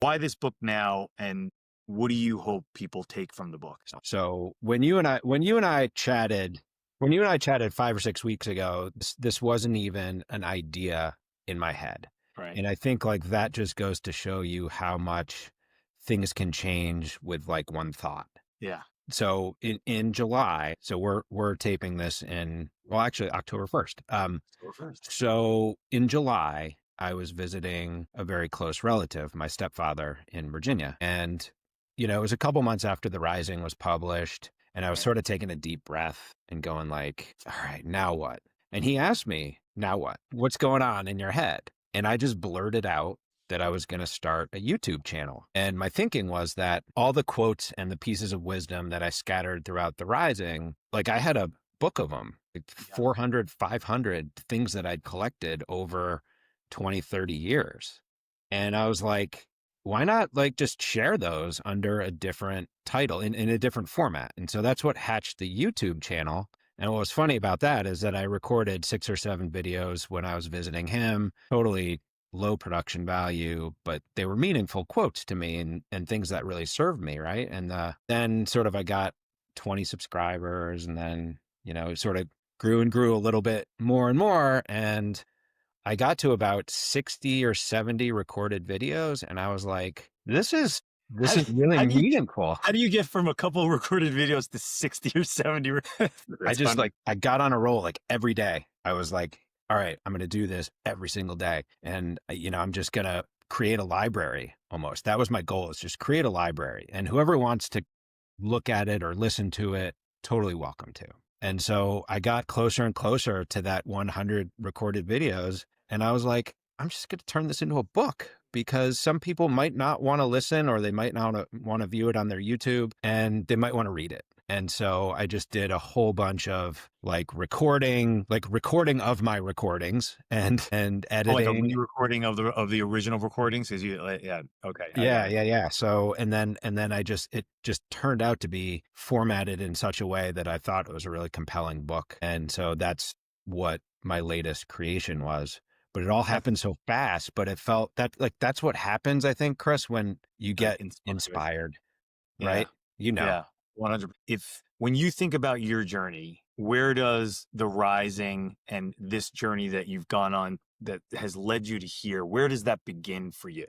Why this book now, and what do you hope people take from the book? So when you and I chatted 5 or 6 weeks ago, this wasn't even an idea in my head. Right. And I think like that just goes to show you how much things can change with like one thought. Yeah. So in July, so we're taping this in, well, actually October 1st. Go first. So in July, I was visiting a very close relative, my stepfather in Virginia. And, it was a couple months after The Rising was published. And I was Right. sort of taking a deep breath and going like, all right, now what? And he asked me, now what? What's going on in your head? And I just blurted out that I was going to start a YouTube channel. And my thinking was that all the quotes and the pieces of wisdom that I scattered throughout The Rising, like I had a book of them, like Yeah. 400, 500 things that I'd collected over 20, 30 years. And I was like, why not like just share those under a different title in a different format? And so that's what hatched the YouTube channel. And what was funny about that is that I recorded 6 or 7 videos when I was visiting him, totally low production value, but they were meaningful quotes to me and things that really served me. Right. And then sort of I got 20 subscribers and then, it sort of grew and grew a little bit more and more. And I got to about 60 or 70 recorded videos. And I was like, this is How, really how do you meaningful. how do you get from a couple recorded videos to 60 or 70? I That's just funny. I got on a roll like every day. I was like, all right, I'm going to do this every single day. And, I'm just going to create a library almost. That was my goal, is just create a library. And whoever wants to look at it or listen to it, totally welcome to. And so I got closer and closer to that 100 recorded videos. And I was like, I'm just going to turn this into a book, because some people might not want to listen, or they might not want to view it on their YouTube, and they might want to read it. And so I just did a whole bunch of recording of my recordings and Oh, like a editing. re-recording of the original recordings? Because yeah, okay, I got Yeah, it. yeah, yeah. So, and then it just turned out to be formatted in such a way that I thought it was a really compelling book. And so that's what my latest creation was. But it all That's happened so fast, but it felt that that's what happens, I think, Chris, when you like get inspired. inspired, Yeah, right? You know. yeah, 100. When you think about your journey, where does the rising and this journey that you've gone on that has led you to here, where does that begin for you?